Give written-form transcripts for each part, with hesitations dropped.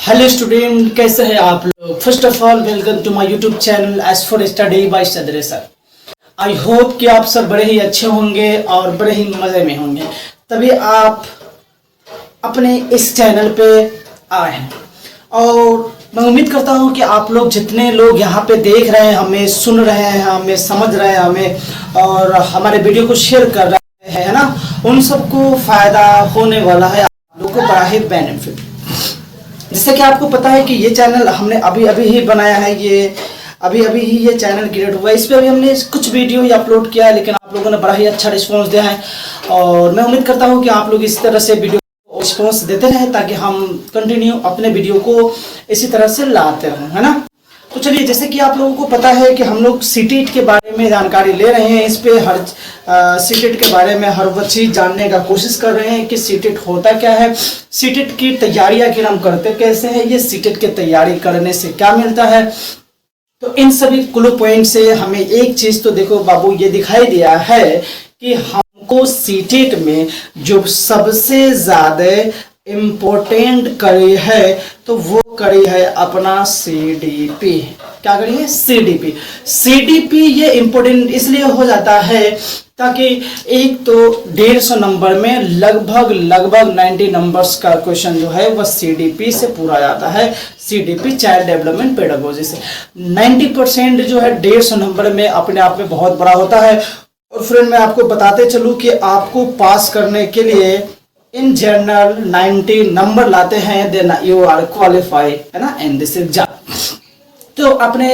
Hello student, कैसे हैं आप लोग। First of all welcome to my YouTube channel edge for study by Sadre sir. I hope कि आप सब बड़े ही अच्छे होंगे और बड़े ही मज़े में होंगे, तभी आप अपने इस चैनल पे आए हैं। और मैं उम्मीद करता हूँ कि आप लोग जितने लोग यहाँ पे देख रहे हैं, हमें सुन रहे हैं, हमें समझ रहे हैं, हमें और हमारे वीडियो को शेयर कर रहे हैं, है ना, उन सबको फ़ायदा होने वाला है, आप लोग को बड़ा ही बेनिफिट। जैसे कि आपको पता है कि ये चैनल हमने अभी अभी ही बनाया है, ये अभी अभी ही ये चैनल क्रिएट हुआ है। इस पर भी हमने कुछ वीडियो ही अपलोड किया है, लेकिन आप लोगों ने बड़ा ही अच्छा रिस्पांस दिया है और मैं उम्मीद करता हूँ कि आप लोग इस तरह से वीडियो को रिस्पांस देते रहें ताकि हम कंटिन्यू अपने वीडियो को इसी तरह से लाते रहें, है ना। तो चलिए, जैसे कि आप लोगों को पता है कि हम लोग सीटेट के बारे में जानकारी ले रहे हैं। इस पे हर सीटेट के बारे में हर वो चीज़ जानने का कोशिश कर रहे हैं कि सीटेट होता क्या है, सीटेट की तैयारी आखिर हम करते कैसे हैं, ये सीटेट की तैयारी करने से क्या मिलता है। तो इन सभी क्लू पॉइंट से हमें एक चीज़ तो देखो बाबू, ये दिखाई दिया है कि हमको सीटेट में जो सबसे ज़्यादा इम्पोर्टेंट कड़ी है तो वो कड़ी है अपना सीडीपी। क्या कड़ी है? सीडीपी। सीडीपी ये इम्पोर्टेंट इसलिए हो जाता है ताकि एक तो 150 नंबर में लगभग 90 नंबर्स का क्वेश्चन जो है वह सीडीपी से पूरा जाता है। सीडीपी चाइल्ड डेवलपमेंट पेडागोजी से 90% जो है 150 नंबर में अपने आप में बहुत बड़ा होता है। और फ्रेंड, मैं आपको बताते चलूँ कि आपको पास करने के लिए इन जनरल 90 नंबर लाते हैं, देन यू आर क्वालिफाई, है ना, इन दिस एग्जाम। तो अपने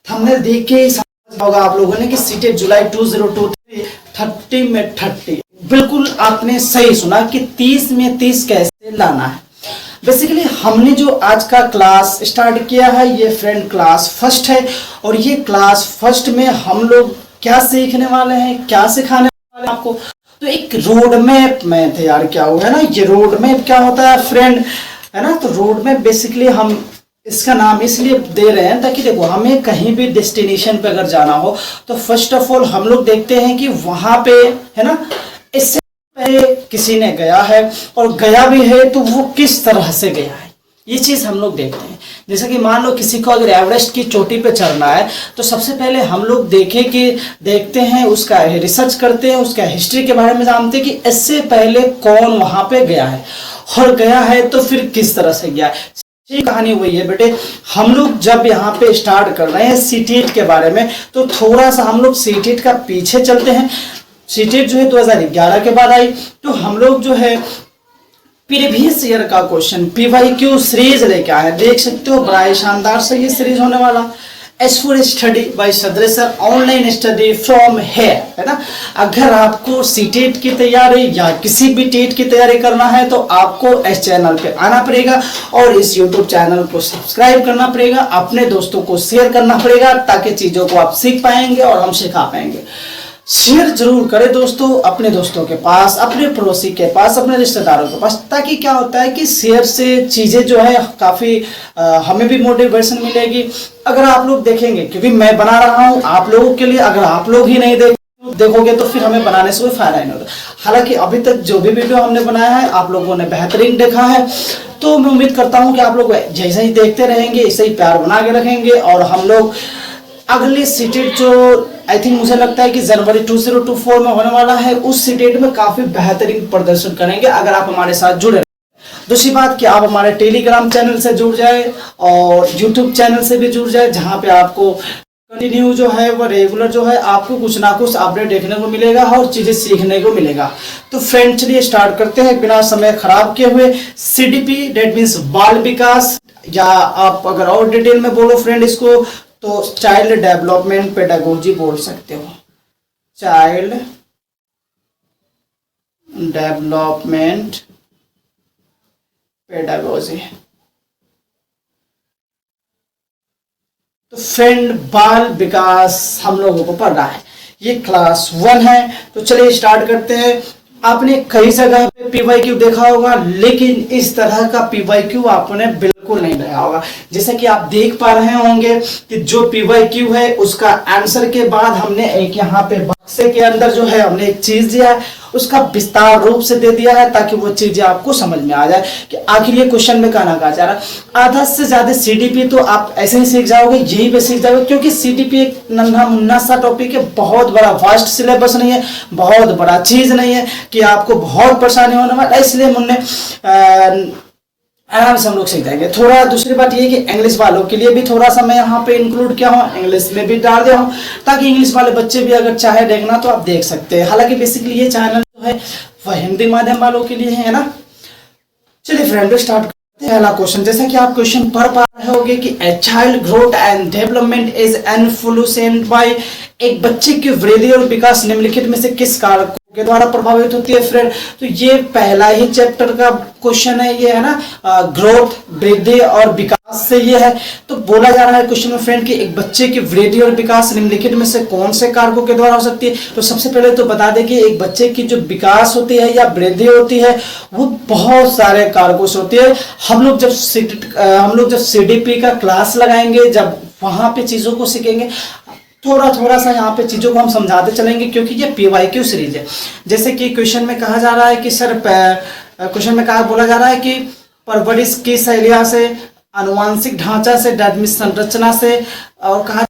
थंबनेल देख के ही समझ होगा आप लोगों ने कि सीटेट जुलाई 2023 30 में 30, बिल्कुल आपने सही सुना कि 30 में 30 कैसे लाना है। बेसिकली हमने जो आज का क्लास स्टार्ट किया है ये फ्रेंड क्लास फर्स्ट है, और ये क्लास फर्स्ट में हम लोग क्या सीखने वाले हैं, क्या सिखाने वाले हैं आपको। तो एक रोड मैप में तैयार किया हुआ है ना। ये रोड मैप क्या होता है फ्रेंड, है ना। तो रोड मैप बेसिकली हम इसका नाम इसलिए दे रहे हैं ताकि देखो, हमें कहीं भी डेस्टिनेशन पे अगर जाना हो तो फर्स्ट ऑफ ऑल हम लोग देखते हैं कि वहां पे, है ना, इससे पहले किसी ने गया है और गया भी है तो वो किस तरह से गया है, ये चीज़ हम लोग देखते हैं। जैसे कि मान लो किसी को अगर एवरेस्ट की चोटी पे चढ़ना है तो सबसे पहले हम लोग देखते हैं, उसका रिसर्च करते हैं, उसका हिस्ट्री के बारे में जानते हैं कि इससे पहले कौन वहाँ पे गया है, और गया है तो फिर किस तरह से गया है। ये कहानी वही है बेटे। हम लोग जब यहाँ पे स्टार्ट कर रहे हैं सीटेट के बारे में तो थोड़ा सा हम लोग सीटेट का पीछे चलते हैं। सीटेट जो है 2011 के बाद आई, तो हम लोग जो है प्रीवियस ईयर का क्वेश्चन पीवाईक्यू सीरीज लेके आए हैं। देख सकते हो बड़ा ही शानदार से ये सीरीज होने वाला। Edge for study by Sadre sir, online study from here, है ना। अगर आपको सीटेट की तैयारी या किसी भी टेट की तैयारी करना है तो आपको इस चैनल पे आना पड़ेगा और इस यूट्यूब चैनल को सब्सक्राइब करना पड़ेगा, अपने दोस्तों को शेयर करना पड़ेगा ताकि चीज़ों को आप सीख पाएंगे और हम सिखा पाएंगे। शेयर जरूर करें दोस्तों, अपने दोस्तों के पास, अपने पड़ोसी के पास, अपने रिश्तेदारों के पास, ताकि क्या होता है कि शेयर से चीज़ें जो है काफ़ी हमें भी मोटिवेशन मिलेगी। अगर आप लोग देखेंगे, क्योंकि मैं बना रहा हूँ आप लोगों के लिए, अगर आप लोग ही नहीं देखोगे तो फिर हमें बनाने से कोई फायदा नहीं होता। हालांकि अभी तक जो भी वीडियो हमने बनाया है आप लोगों ने बेहतरीन देखा है, तो मैं उम्मीद करता हूँ कि आप लोग जैसे ही देखते रहेंगे ऐसे ही प्यार बना के रखेंगे और हम लोग अगले सीटेट जो आई थिंक मुझे लगता है कि जनवरी 2024 में होने वाला है, उस सीटेट में काफ़ी बेहतरीन प्रदर्शन करेंगे अगर आप हमारे साथ जुड़े। दूसरी बात कि आप हमारे टेलीग्राम चैनल से जुड़ जाए और यूट्यूब चैनल से भी जुड़ जाए, जहां पे आपको कंटिन्यू जो है वो रेगुलर जो है आपको कुछ ना कुछ अपडेट देखने को मिलेगा और चीज़ें सीखने को मिलेगा। तो फ्रेंड चलिए स्टार्ट करते हैं बिना समय खराब किए हुए। सीडीपी डेट मीन्स बाल विकास, या आप अगर और डिटेल में बोलो फ्रेंड इसको तो चाइल्ड डेवलपमेंट पेडागोजी बोल सकते हो। Child development pedagogy. तो फ्रेंड बाल विकास हम लोगों को पढ़ना है, ये क्लास 1 है। तो चलिए स्टार्ट करते हैं। आपने कई जगह पे पीवाईक्यू देखा होगा, लेकिन इस तरह का पीवाईक्यू आपने बिल्कुल नहीं देखा होगा। जैसे कि आप देख पा रहे होंगे कि जो पीवाईक्यू है उसका आंसर के बाद हमने एक यहाँ पे से के अंदर जो है हमने एक चीज दिया है, उसका विस्तार रूप से दे दिया है ताकि वो चीजें आपको समझ में आ जाए कि आखिर ये क्वेश्चन में कहना कहा जा रहा है। आधा से ज्यादा सीडीपी तो आप ऐसे ही सीख जाओगे, यही पे सीख जाओगे, क्योंकि सीडीपी एक नन्हा मुन्ना सा टॉपिक है, बहुत बड़ा वास्ट सिलेबस नहीं है, बहुत बड़ा चीज नहीं है कि आपको बहुत परेशानी होने वाला, इसलिए मुन्ने आराम से हम लोग सीख जाएंगे। थोड़ा दूसरी बात ये कि इंग्लिश वालों के लिए भी थोड़ा सा मैं यहाँ पे इंक्लूड किया हूँ, इंग्लिश में भी डाल दिया हूँ ताकि इंग्लिश वाले बच्चे भी अगर चाहे देखना तो आप देख सकते हैं। हालांकि बेसिकली ये चैनल जो है वह हिंदी माध्यम वालों के लिए है ना। चलिए फ्रेंड स्टार्ट करते हैं। पहला क्वेश्चन, जैसा कि आप क्वेश्चन पढ़ पा रहे होंगे कि a child growth and development is influenced by, एक बच्चे की वृद्धि और विकास निम्नलिखित में से किस कारक के द्वारा प्रभावित होती है फ्रेंड। तो ये पहला ही चैप्टर का क्वेश्चन है, ये है ना, ग्रोथ, वृद्धि और विकास से ये है। तो बोला जा रहा है क्वेश्चन में फ्रेंड कि एक बच्चे की वृद्धि और विकास निम्नलिखित में से कौन से कारकों के द्वारा हो सकती है। तो सबसे पहले तो बता दें कि एक बच्चे की जो विकास होती है या वृद्धि होती है वो बहुत सारे कारकों से होती है। हम लोग जब सीडीपी का क्लास लगाएंगे, जब वहां पे चीजों को सीखेंगे, थोड़ा सा यहाँ पे चीजों को हम समझाते चलेंगे, क्योंकि ये पीवाईक्यू सीरीज है। जैसे कि क्वेश्चन में कहा जा रहा है कि सर, क्वेश्चन में बोला जा रहा है कि परवरिश की शैलिया से, आनुवांशिक ढांचा से, डायनामिक संरचना से, और कहा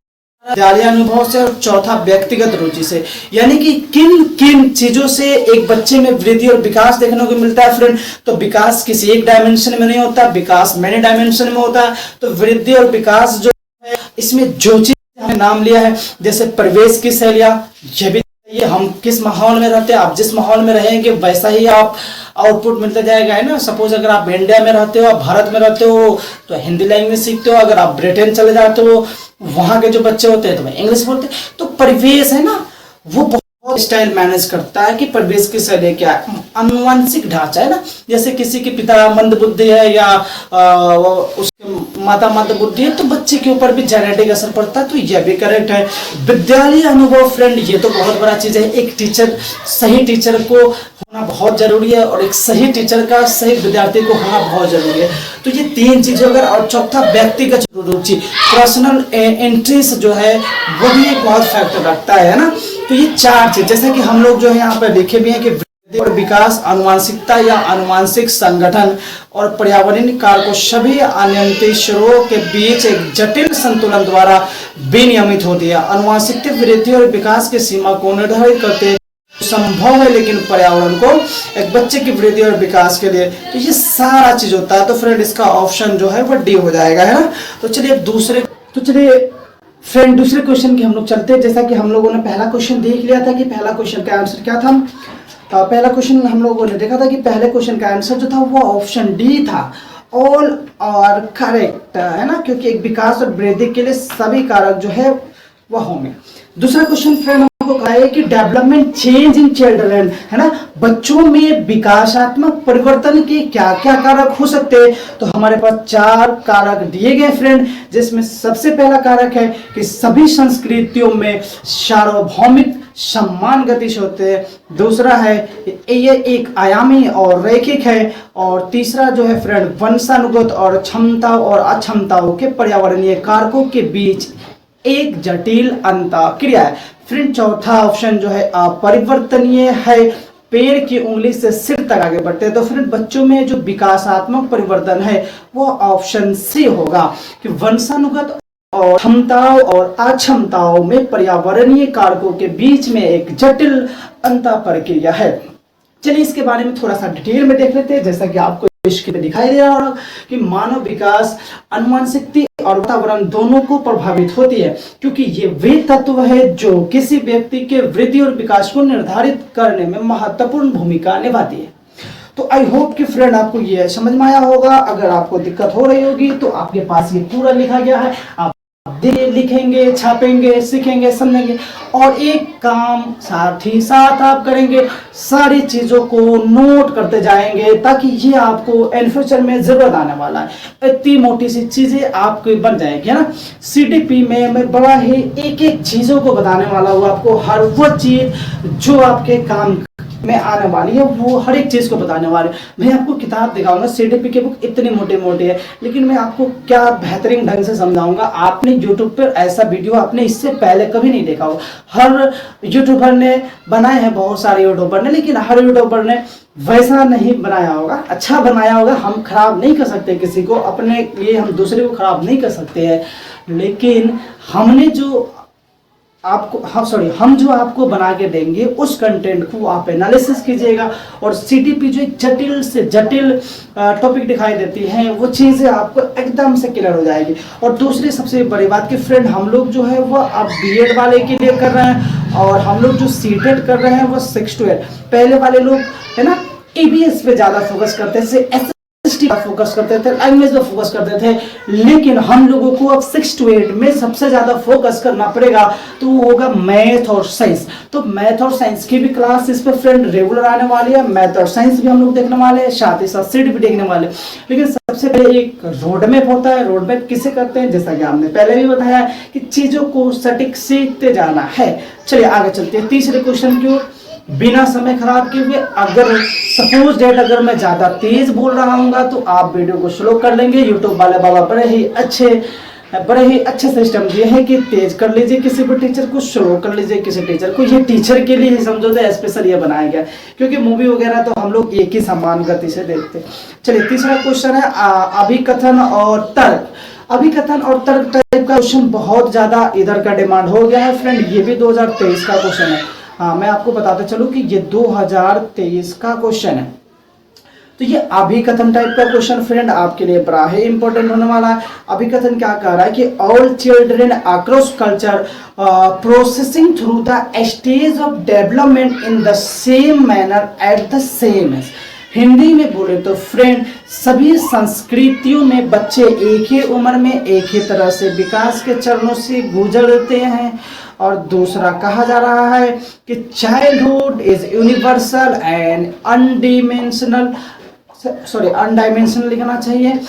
जारी अनुभव से, और चौथा व्यक्तिगत रुचि से। यानी कि किन किन चीजों से एक बच्चे में वृद्धि और विकास देखने को मिलता है फ्रेंड। तो विकास किसी एक डायमेंशन में नहीं होता, विकास मैनी डायमेंशन में होता है। तो वृद्धि और विकास जो है, इसमें जो चीज नाम लिया है, जैसे परिवेश की शैलियाँ, यह भी ये हम किस माहौल में रहते हैं, आप जिस माहौल में रहेंगे वैसा ही आप आउटपुट मिलता जाएगा, है ना। सपोज अगर आप इंडिया में रहते हो, आप भारत में रहते हो तो हिंदी लैंग्वेज सीखते हो, अगर आप ब्रिटेन चले जाते हो वहां के जो बच्चे होते हैं तो वह इंग्लिश बोलते हैं। तो परिवेश है ना, वो बहुत स्टाइल मैनेज करता है कि परिवेश की शैली क्या है। आनुवंशिक ढांचा है ना, जैसे किसी के पिता मंद बुद्धि है या उसके माता मंद बुद्धि है तो बच्चे के ऊपर भी जेनेटिक असर पड़ता है, तो यह भी करेक्ट है। विद्यालय अनुभव फ्रेंड, ये तो बहुत बड़ा चीज है। एक टीचर, सही टीचर को होना बहुत जरूरी है, और एक सही टीचर का सही विद्यार्थी को होना बहुत जरूरी है। तो ये तीन चीजें अगर, और चौथा व्यक्तिगत रुचि, पर्सनल इंटरेस्ट जो है वो भी एक बहुत फैक्टर रखता है ना। तो ये चार चीज, जैसे कि हम लोग जो है यहाँ पर लिखे भी हैं कि वृद्धि और विकास, आनुवांशिकता या आनुवांशिक संगठन और पर्यावरणीय कारकों सभी अनियंत्रितों के बीच एक जटिल संतुलन द्वारा विनियमित होती है। आनुवांशिकता वृद्धि और विकास की सीमा को निर्धारित करते संभव है, लेकिन पर्यावरण को एक बच्चे की वृद्धि और विकास के लिए, तो ये सारा चीज होता है। तो फ्रेंड इसका ऑप्शन जो है वो डी हो जाएगा, है ना। तो चलिए फ्रेंड दूसरे क्वेश्चन की हम लोग चलते हैं। जैसा कि हम लोगों ने पहला क्वेश्चन देख लिया था कि पहला क्वेश्चन का आंसर क्या था। पहला क्वेश्चन हम लोगों ने देखा था कि पहले क्वेश्चन का आंसर जो था वो ऑप्शन डी था, ऑल और करेक्ट, है ना, क्योंकि एक विकास और वृद्धि के लिए सभी कारक जो है वह होंगे। दूसरा क्वेश्चन फ्रेंड हमको कहा है कि डेवलपमेंट चेंज इन चिल्ड्रन, है ना, बच्चों में विकासात्मक परिवर्तन के क्या क्या कारक हो सकते हैं। तो हमारे पास चार कारक दिए गए फ्रेंड, जिसमें सबसे पहला कारक है कि सभी संस्कृतियों में सार्वभौमिक सम्मान गतिश होते हैं। दूसरा है ये एक आयामी और रैखिक है। और तीसरा जो है फ्रेंड वंशानुगत और क्षमता और अक्षमताओं के पर्यावरणीय कारकों के बीच एक जटिल अंतःक्रिया है। फ्रेंड चौथा ऑप्शन जो है अपरिवर्तनीय है, पैर की उंगली से सिर तक आगे बढ़ते हैं। तो फ्रेंड बच्चों में जो विकासात्मक परिवर्तन है वो ऑप्शन सी होगा कि वंशानुगत और क्षमताओं और अक्षमताओं में पर्यावरणीय कारकों के बीच में एक जटिल अंतःप्रक्रिया है। चलिए इसके बारे में थोड़ा सा डिटेल में देख लेते हैं। जैसा कि आपको इसके में दिखाई दे रहा होगा कि मानव विकास आनुवंशिकता और वातावरण दोनों को प्रभावित होती है, क्योंकि ये वे तत्व है जो किसी व्यक्ति के वृद्धि और विकास को निर्धारित करने में महत्वपूर्ण भूमिका निभाती है। तो आई होप कि फ्रेंड आपको ये समझ में आया होगा। अगर आपको दिक्कत हो रही होगी तो आपके पास ये पूरा लिखा गया है, आप लिखेंगे, छापेंगे, सीखेंगे, समझेंगे, और एक काम साथ ही साथ आप करेंगे, सारी चीजों को नोट करते जाएंगे ताकि ये आपको इन फ्यूचर में जरूरत आने वाला है। इतनी मोटी सी चीजें आपको बन जाएगी, है ना। सीडीपी में मैं बड़ा ही एक एक चीजों को बताने वाला हूँ आपको, हर वो चीज जो आपके काम में आने वाली है वो हर एक चीज़ को बताने वाले। मैं आपको किताब दिखाऊंगा, सीडीपी की बुक इतनी मोटी मोटी है, लेकिन मैं आपको क्या बेहतरीन ढंग से समझाऊंगा। आपने यूट्यूब पर ऐसा वीडियो आपने इससे पहले कभी नहीं देखा होगा। हर यूट्यूबर ने बनाए हैं, बहुत सारे यूट्यूबर ने, लेकिन हर यूट्यूबर ने वैसा नहीं बनाया होगा, अच्छा बनाया होगा। हम खराब नहीं कर सकते किसी को, अपने लिए हम दूसरे को खराब नहीं कर सकते हैं, लेकिन हमने जो आपको हम जो आपको बना के देंगे उस कंटेंट को आप एनालिसिस कीजिएगा। और सीडीपी जो एक जटिल से जटिल टॉपिक दिखाई देती है वो चीज़ें आपको एकदम से क्लियर हो जाएगी। और दूसरी सबसे बड़ी बात कि फ्रेंड, हम लोग जो है वो अब बीएड वाले के लिए कर रहे हैं, और हम लोग जो सीटेट कर रहे हैं वो 6 to 8। पहले वाले लोग है ना ईबीएस पे ज़्यादा फोकस करते थे, फोकस करते थे, लैंग्वेज पे फोकस करते थे, लेकिन हम लोगों को अब 6 to 8 में सबसे ज्यादा फोकस करना पड़ेगा, तो वो होगा मैथ और साइंस। तो मैथ और साइंस की भी क्लास इस पर फ्रेंड रेगुलर आने वाली है। मैथ और साइंस भी हम लोग देखने वाले हैं, साथ ही साथ सीट भी देखने वाले। लेकिन सबसे पहले एक रोड मैप होता है। रोड मैप किसे करते हैं, जैसा कि हमने पहले भी बताया कि चीजों को सटीक सीखते जाना है। चलिए आगे चलते हैं तीसरे क्वेश्चन की ओर। बिना समय खराब किए हुए, अगर सपोज डेट अगर मैं ज्यादा तेज बोल रहा हूँ तो आप वीडियो को स्लो कर लेंगे। यूट्यूब वाले बाबा बड़े ही अच्छे सिस्टम दिए हैं कि तेज कर लीजिए किसी भी टीचर को, स्लो कर लीजिए किसी टीचर को। ये टीचर के लिए ही समझो तो स्पेशल ये बनाया गया, क्योंकि मूवी वगैरह तो हम लोग एक ही समान गति से देखते। चलिए तीसरा क्वेश्चन है अभिकथन और तर्क। अभिकथन और तर्क टाइप का क्वेश्चन बहुत ज्यादा इधर का डिमांड हो गया है फ्रेंड। ये भी 2023 का क्वेश्चन है। हाँ, मैं आपको बताते चलूं कि ये 2023 का क्वेश्चन है। तो ये अभिकथन टाइप का क्वेश्चन फ्रेंड आपके लिए बड़ा ही इंपॉर्टेंट होने वाला है। अभिकथन क्या कह रहा है कि all children across culture processing through the stage of development in the same manner at the same age. Hindi में बोले तो फ्रेंड, सभी संस्कृतियों में बच्चे एक ही उम्र में एक ही तरह से विकास के चरणों से गुजरते हैं। और दूसरा कहा जा रहा है कि चाइल्डहुड इज यूनिवर्सल एंड अनडाइमेंशनल लिखना चाहिए।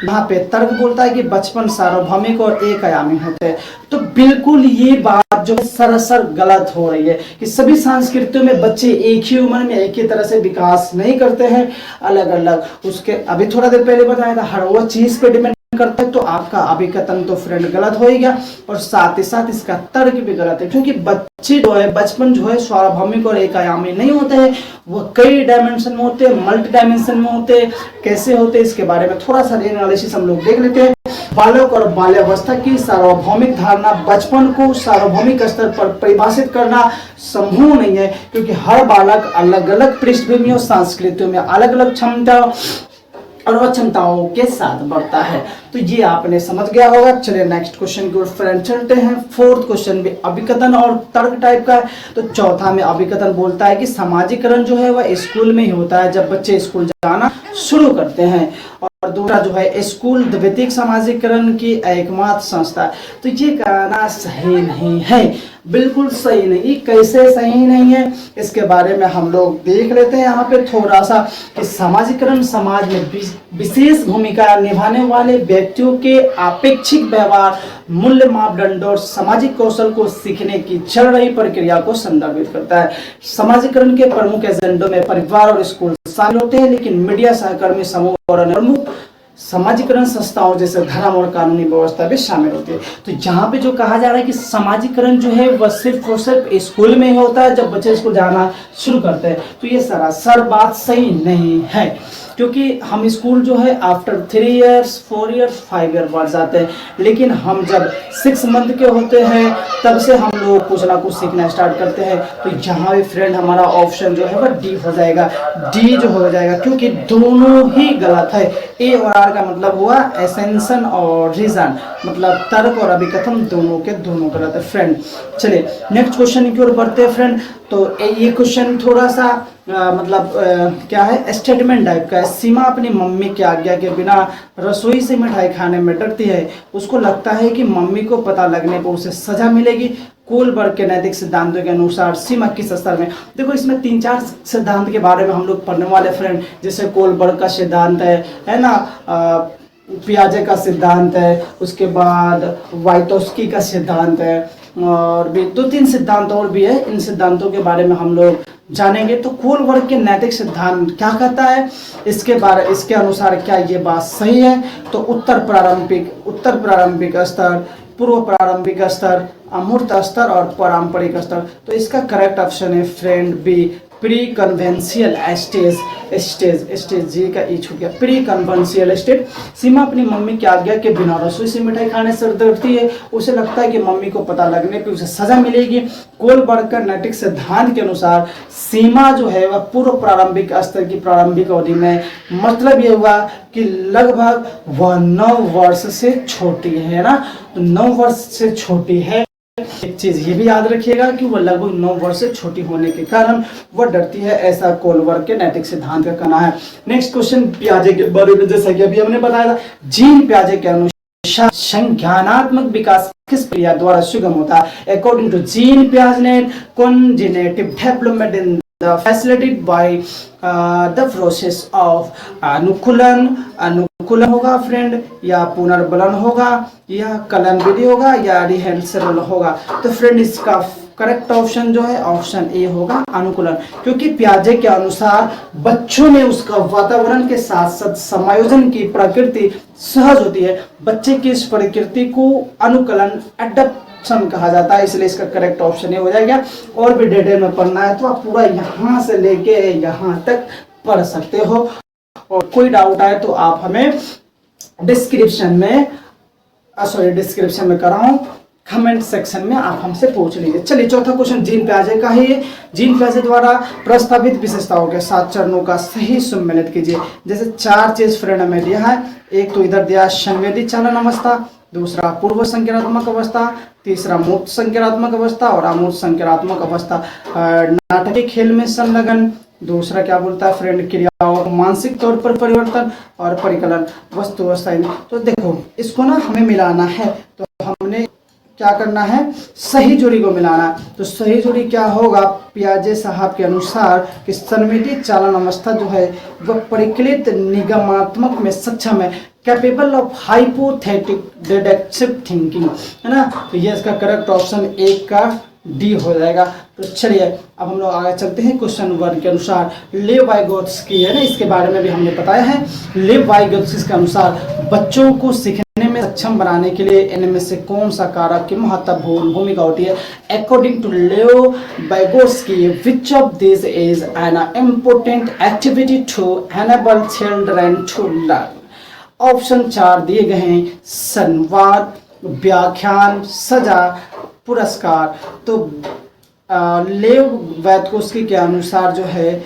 वहां पे तर्क बोलता है कि बचपन सार्वभौमिक और एक आयामी होते हैं। तो बिल्कुल ये बात जो सरासर गलत हो रही है कि सभी संस्कृतियों में बच्चे एक ही उम्र में एक ही तरह से विकास नहीं करते हैं, अलग अलग। उसके अभी थोड़ा देर पहले बताया था, हर वो चीज पे डिपेंड करता है। तो आपका अभिकथन तो फ्रेंड गलत हो ही गया, और साथ ही साथ इसका तर्क भी गलत है, क्योंकि बच्चे जो है बचपन जो है सार्वभौमिक और एक आयामी नहीं होते हैं, वो कई डायमेंशन में होते हैं, मल्टी डायमेंशन में होते हैं। कैसे होते हैं इसके बारे में थोड़ा सा एनालिसिस हम लोग देख लेते हैं। बालक और बाल्यावस्था की सार्वभौमिक धारणा बचपन को सार्वभौमिक स्तर पर परिभाषित करना संभव नहीं है, क्योंकि हर बालक अलग अलग पृष्ठभूमि और संस्कृतियों में अलग अलग क्षमता और अक्षमताओं के साथ बढ़ता है। तो ये आपने समझ गया होगा। चलिए नेक्स्ट क्वेश्चन की ओर फ्रेंड चलते हैं। फोर्थ क्वेश्चन भी अभिकथन और तर्क टाइप का है। तो चौथा में अभिकथन बोलता है कि सामाजिकरण जो है वह स्कूल में ही होता है, जब बच्चे स्कूल जाना शुरू करते हैं। और दूसरा जो है स्कूल द्वितीयक सामाजिकरण की एकमात्र संस्था। तो ये कहना सही नहीं है, बिल्कुल सही नहीं। कैसे सही नहीं है इसके बारे में हम लोग देख लेते हैं यहाँ पे थोड़ा सा कि सामाजिकरण समाज में विशेष भूमिका निभाने वाले व्यक्तियों के अपेक्षित व्यवहार, मूल्य, मापदंड और सामाजिक कौशल को सीखने की चल रही प्रक्रिया को संदर्भित करता है। सामाजिकरण के प्रमुख एजेंडों में परिवार और स्कूल शामिल होते हैं, लेकिन मीडिया, सहकर्मी समूह और प्रमुख सामाजिकरण संस्थाओं जैसे धर्म और कानूनी व्यवस्था भी शामिल होती है। तो यहाँ पे जो कहा जा रहा है कि सामाजिकरण जो है वह सिर्फ और सिर्फ स्कूल में ही होता है, जब बच्चे स्कूल जाना शुरू करते हैं। तो ये सरासर बात सही नहीं है, क्योंकि हम स्कूल जो है आफ्टर 3 years 4 years 5 year बाद जाते हैं, लेकिन हम जब 6 month के होते हैं तब से हम लोग कुछ ना कुछ सीखना स्टार्ट करते हैं। तो यहाँ भी फ्रेंड हमारा ऑप्शन जो है वह डी हो जाएगा, डी जो हो जाएगा, क्योंकि दोनों ही गलत है। ए और आर का मतलब हुआ एसेंशन और रीजन, मतलब तर्क और अभिकथन दोनों के दोनों गलत है फ्रेंड। चलिए नेक्स्ट क्वेश्चन की ओर बढ़ते हैं फ्रेंड। तो ये क्वेश्चन थोड़ा सा क्या है, स्टेटमेंट टाइप का है। सीमा अपनी मम्मी की आज्ञा के बिना रसोई से मिठाई खाने में डरती है। उसको लगता है कि मम्मी को पता लगने पर उसे सजा मिलेगी। कोलबर्ग के नैतिक सिद्धांतों के अनुसार सीमा किस स्तर में। देखो इसमें 3-4 सिद्धांत के बारे में हम लोग पढ़ने वाले फ्रेंड, जैसे कोलबर्ग का सिद्धांत है ना, पियाजे का सिद्धांत है, उसके बाद वाइटोस्की का सिद्धांत है, और भी 2-3 सिद्धांत और भी है। इन सिद्धांतों के बारे में हम लोग जानेंगे। तो कोल वर्ग के नैतिक सिद्धांत क्या कहता है, इसके अनुसार क्या ये बात सही है? तो उत्तर प्रारंभिक स्तर, पूर्व प्रारंभिक स्तर, अमूर्त स्तर और पारंपरिक स्तर। तो इसका करेक्ट ऑप्शन है friend B, pre conventional stage जी का ई छूट गया, प्री कन्वेंशियल स्टेज। सीमा अपनी मम्मी की आज्ञा के बिना रसोई से मिठाई खाने से डरती है, उसे लगता है कि मम्मी को पता लगने पर उसे सजा मिलेगी। कोलबर्ग का नैतिक सिद्धांत के अनुसार सीमा जो है वह पूर्व प्रारंभिक स्तर की प्रारंभिक अवधि में, मतलब ये हुआ कि लगभग वह 9 वर्ष से छोटी है ना, तो 9 वर्ष से छोटी है। एक चीज ये भी याद रखिएगा कि वह लगभग 9 वर्ष से छोटी होने के कारण वह डरती है, ऐसा कोलबर्ग के नैतिक सिद्धांत का कहना है। नेक्स्ट क्वेश्चन पियाजे के बारे में, जैसा कि अभी हमने बताया था, जीन पियाजे के अनुसार संज्ञानात्मक विकास किस प्रक्रिया द्वारा सुगम होता है? अकॉर्डिंग टू जीन पियाजे, cognitive development in facilitated by the process of अनुकूलन होगा फ्रेंड, या पुनर्बलन होगा, या कलन विधि होगा, या रिहर्सल होगा। तो फ्रेंड इसका करेक्ट ऑप्शन जो है ऑप्शन ए होगा, अनुकूलन। क्योंकि पियाजे के अनुसार बच्चों में उसका वातावरण के साथ साथ समायोजन की प्रकृति सहज होती है। बच्चे की इस प्रकृति को अनुकलन, एडप्शन कहा जाता है, इसलिए इसका करेक्ट ऑप्शन ये हो जाएगा। और भी डिटेल में पढ़ना है तो आप पूरा यहाँ से लेके यहाँ तक पढ़ सकते हो, और कोई डाउट आए तो आप हमें डिस्क्रिप्शन में कराऊं, कमेंट सेक्शन में आप हमसे पूछ लीजिए। चलिए चौथा क्वेश्चन जीन पियाजे का ही है। जीन पियाजे द्वारा प्रस्तावित विशेषताओं के 7 चरणों का सही सम्मिलित कीजिए। जैसे 4 चीज फ्रेंड हमें दिया है, एक तो इधर दिया संवेदी चालन अवस्था, दूसरा पूर्व संज्ञानात्मक अवस्था, तीसरा मूर्त संज्ञानात्मक अवस्था और अमूर्त संज्ञानात्मक अवस्था, नाटकीय खेल में संलग्न, दूसरा क्या बोलता है फ्रेंड क्रियाओं मानसिक तौर पर परिवर्तन, और परिकलन वस्तु अवस्था। तो देखो इसको ना हमें मिलाना है, तो हमने क्या करना है, सही जोड़ी को मिलाना। तो सही जोड़ी क्या होगा, पियाजे साहब के अनुसार कि संवेदी चालन अवस्था जो है वह परिकलित निगमात्मक में सक्षम है, capable of hypothetic deductive thinking, है ना। तो ये इसका करेक्ट ऑप्शन एक का डी हो जाएगा। तो चलिए अब हम लोग आगे चलते हैं क्वेश्चन 1 के अनुसार। लेव वाइगोत्स्की है ना, इसके बारे में भी हमने बताया है। लेव वाइगोत्स्की के अनुसार बच्चों को सीखने में सक्षम बनाने के लिए इनमें से कौन सा कारक की महत्वपूर्ण भूमिका होती है? According to Lev Vygotsky, which of this is an important activity to enable children to learn? Option 4 दिए गए हैं, संवाद, व्याख्यान, सजा, पुरस्कार। तो लेव वाइगोत्स्की के अनुसार जो है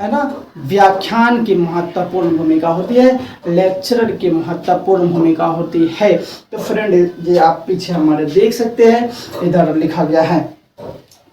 ना, व्याख्यान की महत्वपूर्ण भूमिका होती है, लेक्चरर की महत्वपूर्ण भूमिका होती है। तो फ्रेंड ये आप पीछे हमारे देख सकते हैं, इधर लिखा गया है।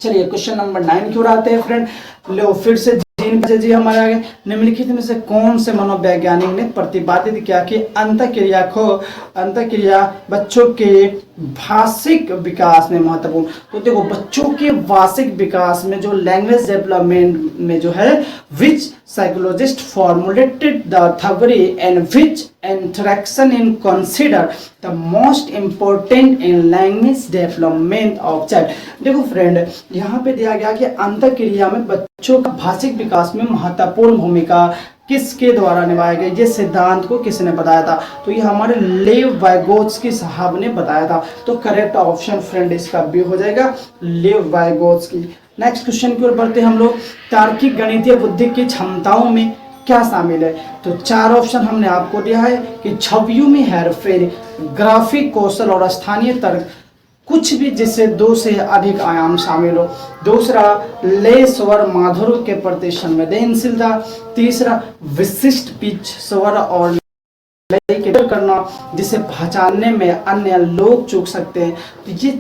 चलिए क्वेश्चन नंबर 9 की ओर आते हैं फ्रेंड। लो फिर से जी हमारे आगे, निम्नलिखित में से कौन से मनोवैज्ञानिक ने प्रतिपादित किया कि अंतःक्रिया बच्चों के भाषिक विकास में महत्वपूर्ण। तो देखो बच्चों के भाषिक विकास में जो लैंग्वेज डेवलपमेंट में जो है, which psychologist formulated the theory and which interaction in consider the most important in language development of child. देखो फ्रेंड यहाँ पे दिया गया कि अंतःक्रिया में बच्चों का भाषिक विकास में महत्वपूर्ण भूमिका किसके द्वारा निभाया गया, ये सिद्धांत को किसने बताया था? तो ये हमारे लेव वाइगोत्स्की साहब ने बताया था। तो करेक्ट ऑप्शन फ्रेंड इसका बी हो जाएगा, लेव वाइगोत्स्की। नेक्स्ट क्वेश्चन की ओर बढ़ते हैं हम लोग। तार्किक गणितीय बुद्धि की क्षमताओं में क्या शामिल है? तो 4 ऑप्शन हमने आपको दिया है कि छवियों में हेरफेर, ग्राफिक कौशल और स्थानीय तर्क, कुछ भी जिससे 2 से अधिक आयाम शामिल हो। दूसरा लय स्वर माधुर्य के प्रति संवेदनशीलता। तीसरा विशिष्ट पिच स्वर और लय के करना जिसे पहचानने में अन्य लोग चूक सकते हैं। तो ये